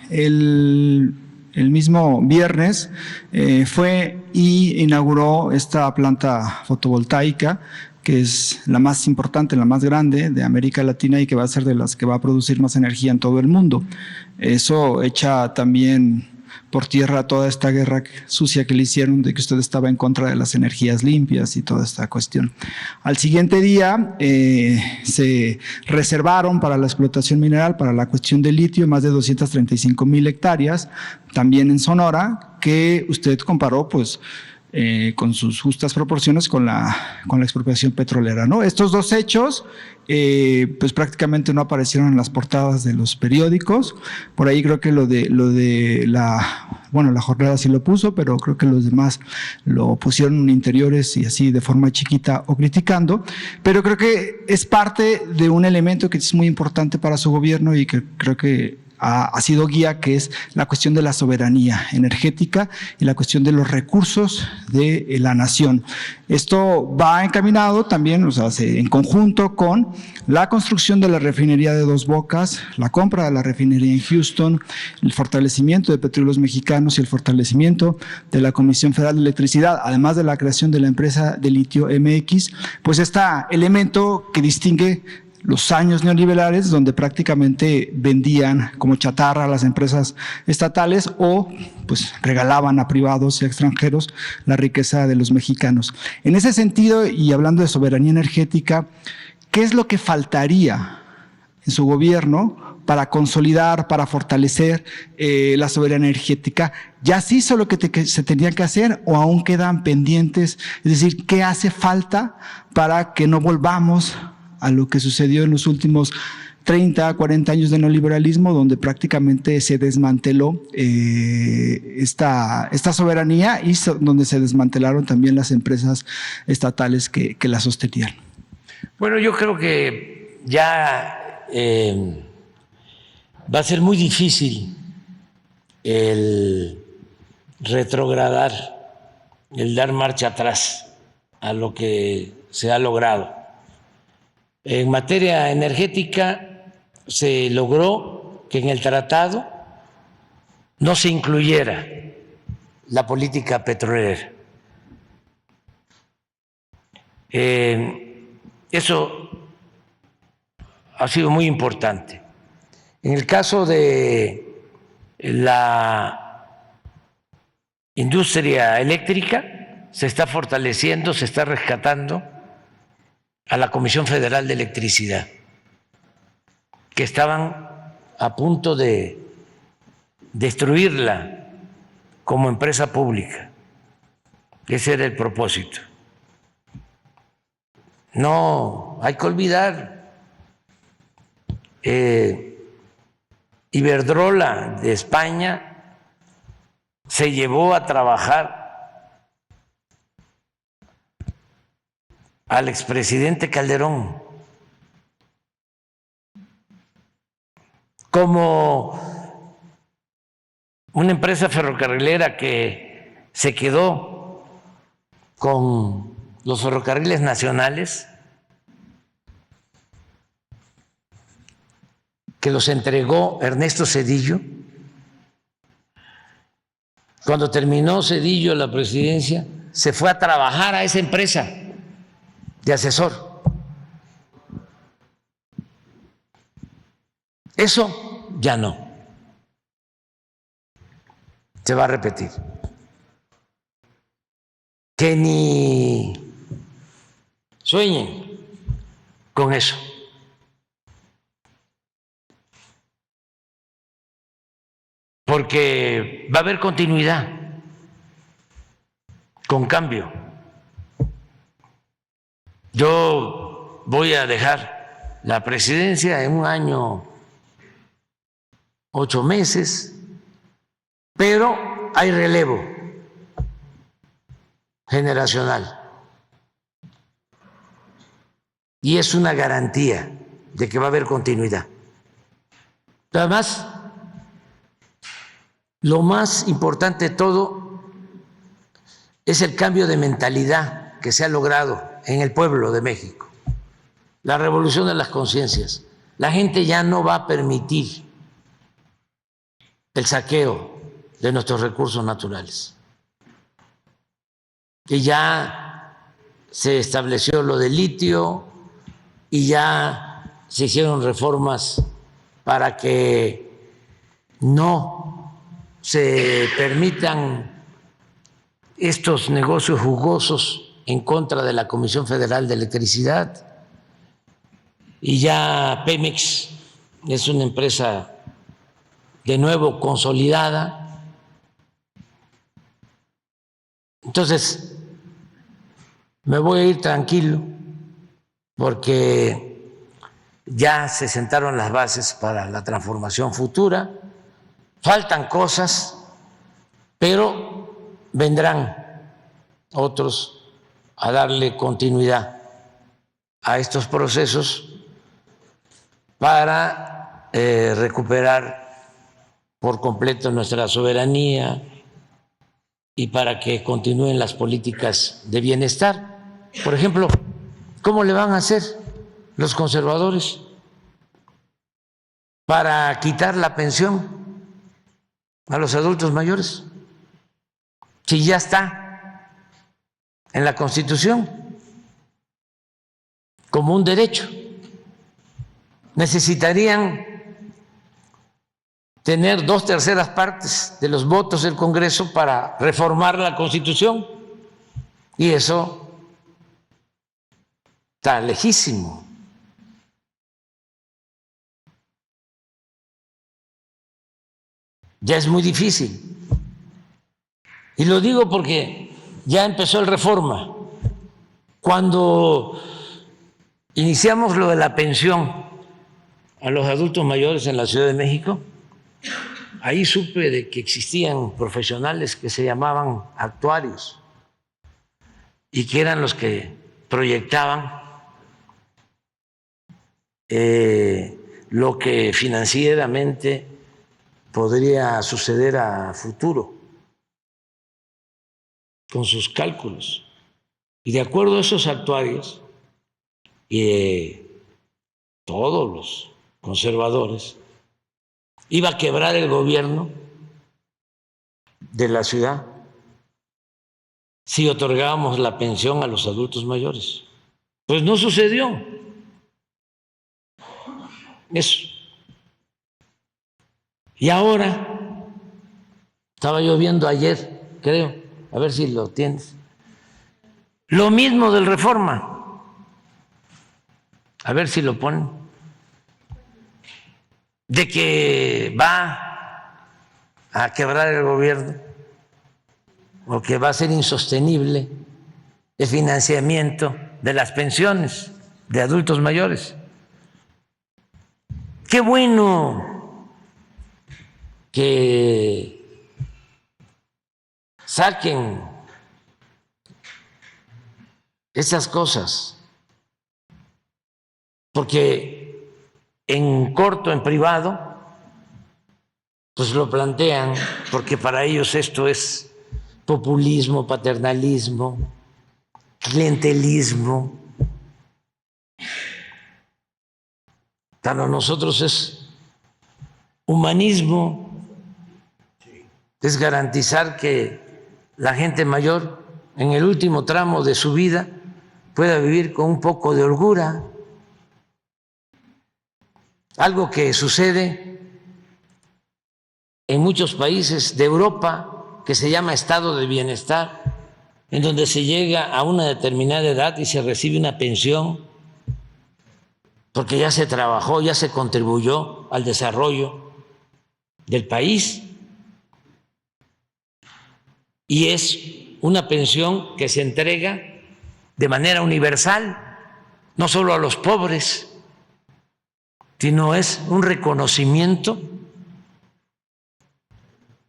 El, el mismo viernes fue y inauguró esta planta fotovoltaica, que es la más importante, la más grande de América Latina y que va a ser de las que va a producir más energía en todo el mundo. Eso echa también por tierra toda esta guerra sucia que le hicieron de que usted estaba en contra de las energías limpias y toda esta cuestión. Al siguiente día se reservaron para la explotación mineral, para la cuestión del litio, más de 235,000 hectáreas, también en Sonora, que usted comparó pues con sus justas proporciones con la expropiación petrolera, ¿no? Estos dos hechos pues prácticamente no aparecieron en las portadas de los periódicos. Por ahí creo que lo de la jornada sí lo puso, pero creo que los demás lo pusieron en interiores y así de forma chiquita o criticando. Pero creo que es parte de un elemento que es muy importante para su gobierno y que creo que ha sido guía, que es la cuestión de la soberanía energética y la cuestión de los recursos de la nación. Esto va encaminado también, o sea, en conjunto con la construcción de la refinería de Dos Bocas, la compra de la refinería en Houston, el fortalecimiento de Petróleos Mexicanos y el fortalecimiento de la Comisión Federal de Electricidad, además de la creación de la empresa de litio MX, pues este elemento que distingue los años neoliberales, donde prácticamente vendían como chatarra a las empresas estatales o pues regalaban a privados y extranjeros la riqueza de los mexicanos. En ese sentido, y hablando de soberanía energética, ¿qué es lo que faltaría en su gobierno para consolidar, para fortalecer la soberanía energética? ¿Ya se hizo lo que se tenía que hacer o aún quedan pendientes? Es decir, ¿qué hace falta para que no volvamos a lo que sucedió en los últimos 30, 40 años de neoliberalismo, donde prácticamente se desmanteló esta soberanía y donde se desmantelaron también las empresas estatales que la sostenían? Bueno, yo creo que ya va a ser muy difícil el retrogradar, el dar marcha atrás a lo que se ha logrado. En materia energética se logró que en el tratado no se incluyera la política petrolera. Eso ha sido muy importante. En el caso de la industria eléctrica, se está fortaleciendo, se está rescatando a la Comisión Federal de Electricidad, que estaban a punto de destruirla como empresa pública. Ese era el propósito. No hay que olvidar, Iberdrola de España se llevó a trabajar al expresidente Calderón como una empresa ferrocarrilera que se quedó con los ferrocarriles nacionales, que los entregó Ernesto Zedillo. Cuando terminó Zedillo la presidencia, se fue a trabajar a esa empresa de asesor. Eso ya no se va a repetir. Que ni sueñen con eso. Porque va a haber continuidad con cambio. Yo voy a dejar la presidencia en 1 año, 8 meses, pero hay relevo generacional y es una garantía de que va a haber continuidad. Además, lo más importante de todo es el cambio de mentalidad que se ha logrado en el pueblo de México, la revolución de las conciencias. La gente ya no va a permitir el saqueo de nuestros recursos naturales. Y ya se estableció lo del litio y ya se hicieron reformas para que no se permitan estos negocios jugosos en contra de la Comisión Federal de Electricidad. Y ya Pemex es una empresa de nuevo consolidada. Entonces, me voy a ir tranquilo porque ya se sentaron las bases para la transformación futura. Faltan cosas, pero vendrán otros a darle continuidad a estos procesos para recuperar por completo nuestra soberanía y para que continúen las políticas de bienestar. Por ejemplo, ¿cómo le van a hacer los conservadores para quitar la pensión a los adultos mayores si ya está en la Constitución como un derecho? Necesitarían tener 2/3 partes de los votos del Congreso para reformar la Constitución, y eso está lejísimo. Ya es muy difícil. Y lo digo porque ya empezó el Reforma. Cuando iniciamos lo de la pensión a los adultos mayores en la Ciudad de México, ahí supe de que existían profesionales que se llamaban actuarios y que eran los que proyectaban lo que financieramente podría suceder a futuro con sus cálculos. Y de acuerdo a esos actuarios y todos los conservadores, iba a quebrar el gobierno de la ciudad si otorgábamos la pensión a los adultos mayores. Pues no sucedió eso. Y ahora, estaba yo viendo ayer, creo, a ver si lo tienes, lo mismo del Reforma, a ver si lo ponen, de que va a quebrar el gobierno o que va a ser insostenible el financiamiento de las pensiones de adultos mayores. Qué bueno que saquen esas cosas, porque en corto, en privado, pues lo plantean, porque para ellos esto es populismo, paternalismo, clientelismo. Para nosotros es humanismo, es garantizar que la gente mayor en el último tramo de su vida pueda vivir con un poco de holgura. Algo que sucede en muchos países de Europa, que se llama estado de bienestar, en donde se llega a una determinada edad y se recibe una pensión porque ya se trabajó, ya se contribuyó al desarrollo del país, y es una pensión que se entrega de manera universal, no solo a los pobres, sino es un reconocimiento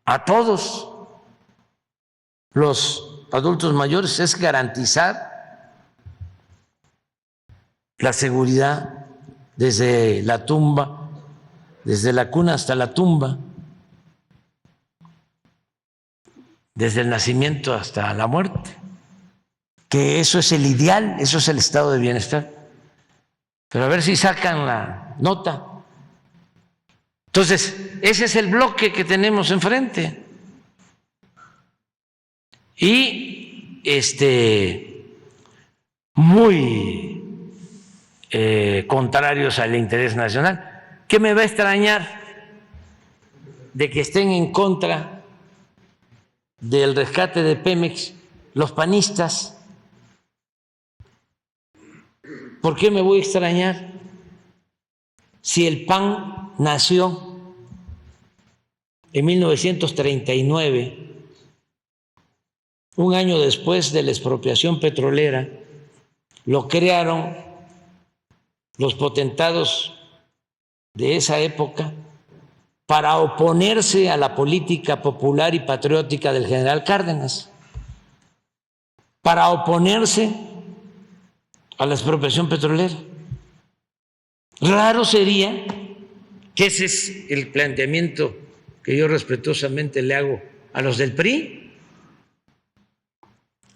a todos los adultos mayores, es garantizar la seguridad desde la tumba, desde la cuna hasta la tumba, desde el nacimiento hasta la muerte, que eso es el ideal, eso es el estado de bienestar. Pero a ver si sacan la nota Entonces, ese es el bloque que tenemos enfrente. Y muy contrarios al interés nacional. ¿Qué me va a extrañar de que estén en contra del rescate de Pemex los panistas? ¿Por qué me voy a extrañar si el PAN nació en 1939, un año después de la expropiación petrolera? Lo crearon los potentados de esa época para oponerse a la política popular y patriótica del general Cárdenas, para oponerse a la expropiación petrolera. Raro sería, que ese es el planteamiento que yo respetuosamente le hago a los del PRI,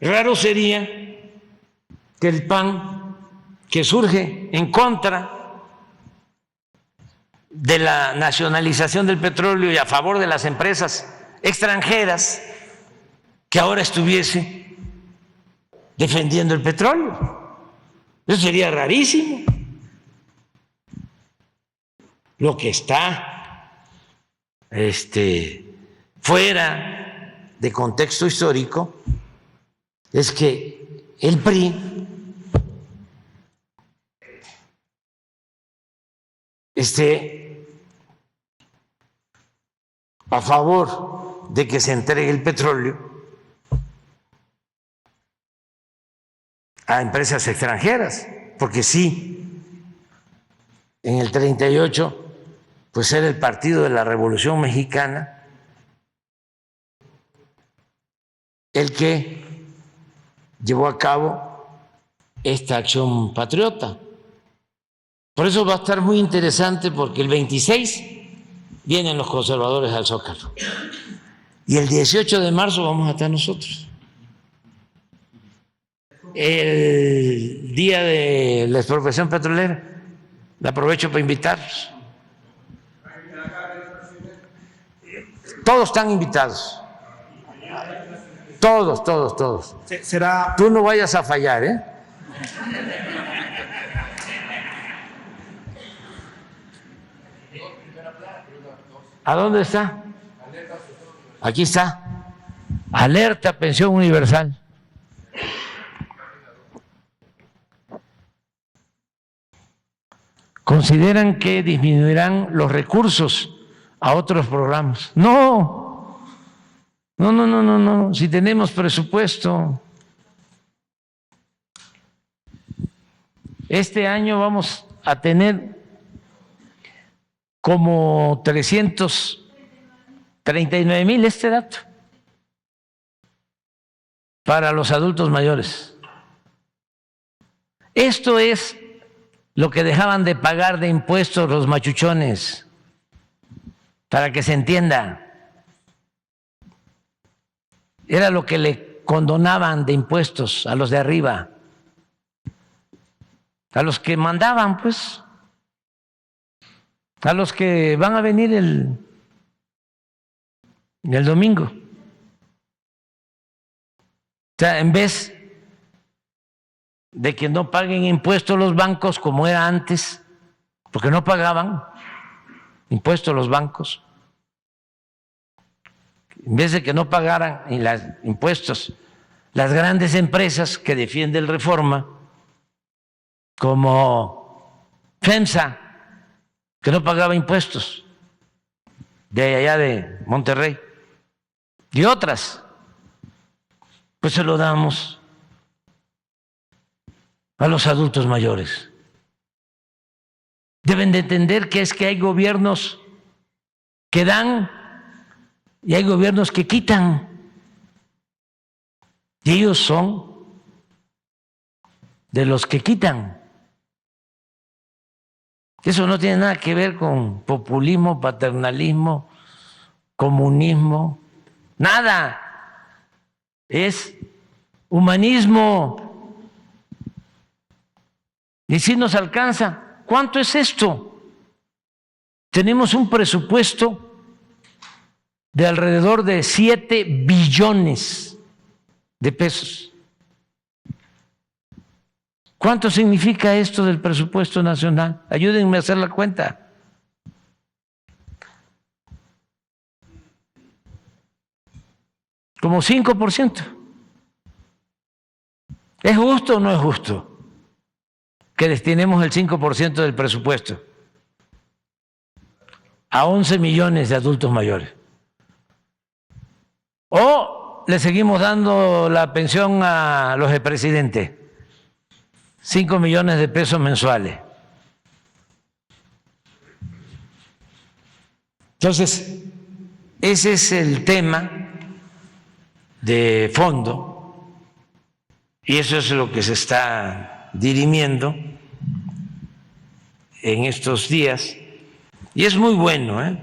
raro sería que el PAN, que surge en contra de la nacionalización del petróleo y a favor de las empresas extranjeras, que ahora estuviese defendiendo el petróleo. Eso sería rarísimo. Lo que está fuera de contexto histórico es que el PRI esté a favor de que se entregue el petróleo a empresas extranjeras, porque sí, en el 38, pues era el Partido de la Revolución Mexicana el que llevó a cabo esta acción patriota. Por eso va a estar muy interesante, porque el 26 vienen los conservadores al Zócalo y el 18 de marzo vamos a estar nosotros. El día de la expropiación petrolera, le aprovecho para invitarlos. Todos están invitados. Todos. Será. Tú no vayas a fallar, ¿eh? ¿A dónde está? Aquí está. Alerta Pensión Universal. Consideran que disminuirán los recursos a otros programas. No. Si tenemos presupuesto. Este año vamos a tener como 339,000, este dato, para los adultos mayores. Esto es lo que dejaban de pagar de impuestos los machuchones, para que se entienda. Era lo que le condonaban de impuestos a los de arriba, a los que mandaban, pues, a los que van a venir el domingo. O sea, en vez de que no paguen impuestos los bancos como era antes, porque no pagaban impuestos los bancos, en vez de que no pagaran impuestos las grandes empresas que defiende el Reforma, como FEMSA, que no pagaba impuestos, de allá de Monterrey, y otras, pues se lo damos a los adultos mayores. Deben de entender que es que hay gobiernos que dan y hay gobiernos que quitan. Y ellos son de los que quitan. Eso no tiene nada que ver con populismo, paternalismo, comunismo, nada. Es humanismo. Y si nos alcanza. ¿Cuánto es esto? tenemos un presupuesto de alrededor de 7 billones de pesos. ¿Cuánto significa esto del presupuesto nacional? Ayúdenme a hacer la cuenta. Como 5%. ¿Es justo o no es justo que destinemos el 5% del presupuesto a 11 millones de adultos mayores? ¿O le seguimos dando la pensión a los expresidentes? 5 millones de pesos mensuales. Entonces, ese es el tema de fondo y eso es lo que se está dirimiendo en estos días y es muy bueno,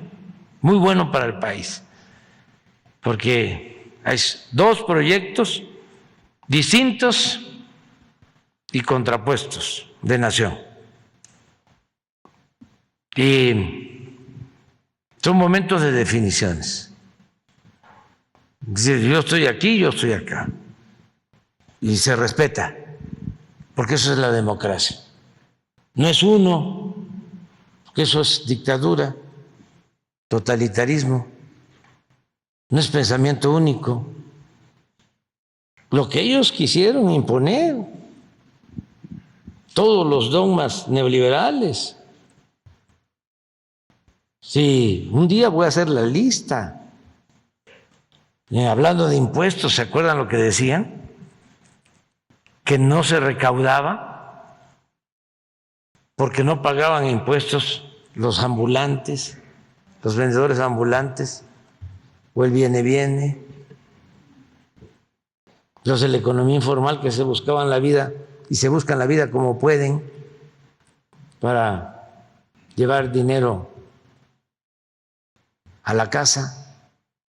muy bueno para el país, porque hay 2 proyectos distintos y contrapuestos de nación. Y son momentos de definiciones. Es decir, yo estoy aquí, yo estoy acá. Y se respeta, porque eso es la democracia. No es uno, porque eso es dictadura, totalitarismo, no es pensamiento único. Lo que ellos quisieron imponer, todos los dogmas neoliberales. Sí, un día voy a hacer la lista. Hablando de impuestos, ¿se acuerdan lo que decían? Que no se recaudaba porque no pagaban impuestos los ambulantes, los vendedores ambulantes, o el viene, los de la economía informal que se buscaban la vida y se buscan la vida como pueden para llevar dinero a la casa.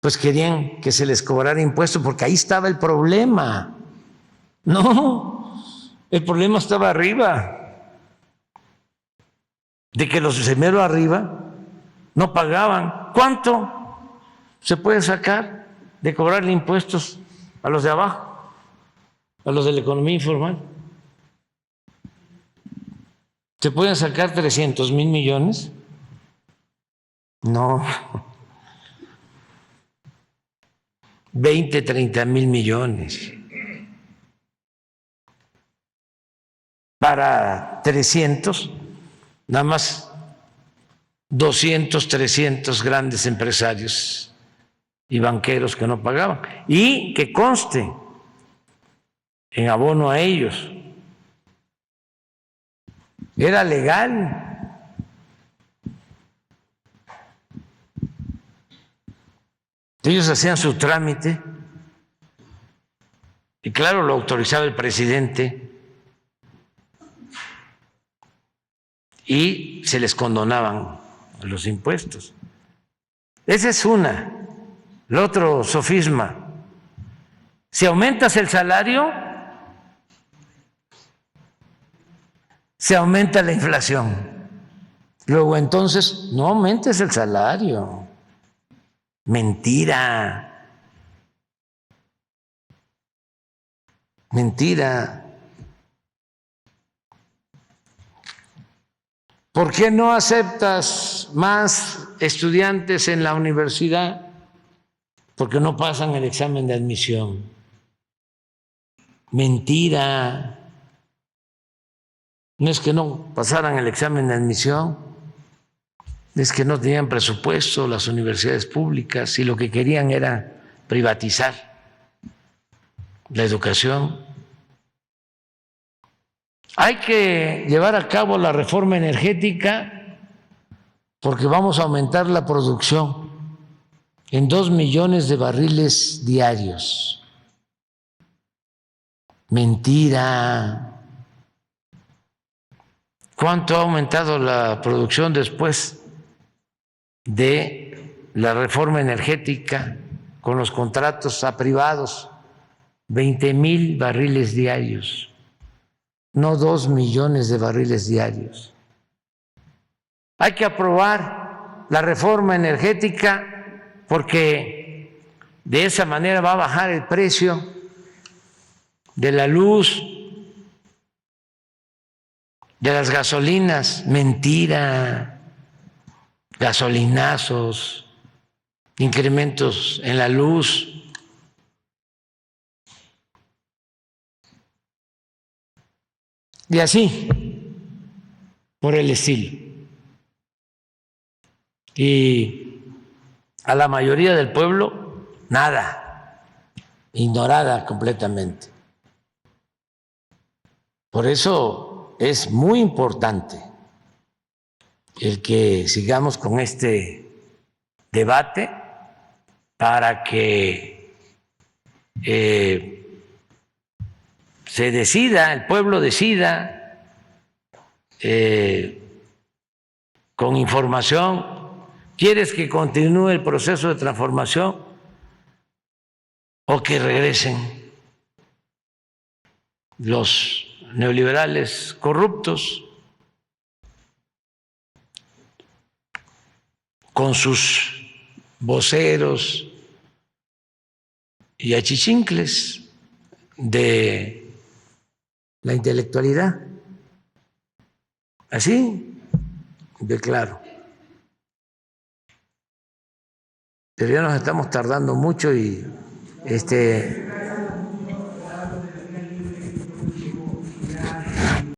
Pues querían que se les cobrara impuestos porque ahí estaba el problema. No, el problema estaba arriba, de que los de mero arriba no pagaban. ¿Cuánto se puede sacar de cobrarle impuestos a los de abajo, a los de la economía informal? ¿Se pueden sacar 300,000 millones? No. 20, 30,000 millones. Para 300, nada más 200, 300 grandes empresarios y banqueros que no pagaban. Y que conste en abono a ellos. Era legal. Ellos hacían su trámite y claro, lo autorizaba el presidente y se les condonaban los impuestos. Esa es una. El otro sofisma: si aumentas el salario, se aumenta la inflación. Luego entonces no aumentes el salario. Mentira. Mentira. ¿Por qué no aceptas más estudiantes en la universidad? Porque no pasan el examen de admisión. Mentira. No es que no pasaran el examen de admisión, es que no tenían presupuesto las universidades públicas y lo que querían era privatizar la educación. Hay que llevar a cabo la reforma energética porque vamos a aumentar la producción en 2 millones de barriles diarios. Mentira. ¿Cuánto ha aumentado la producción después de la reforma energética con los contratos a privados? 20,000 barriles diarios, no 2 millones de barriles diarios. Hay que aprobar la reforma energética porque de esa manera va a bajar el precio de la luz, de las gasolinas. Mentira, gasolinazos, incrementos en la luz. Y así, por el estilo. Y a la mayoría del pueblo, nada, ignorada completamente. Por eso es muy importante el que sigamos con este debate para que se decida, el pueblo decida con información. ¿Quieres que continúe el proceso de transformación o que regresen los neoliberales corruptos con sus voceros y achichincles de la intelectualidad? Así de claro. Pero ya nos estamos tardando mucho y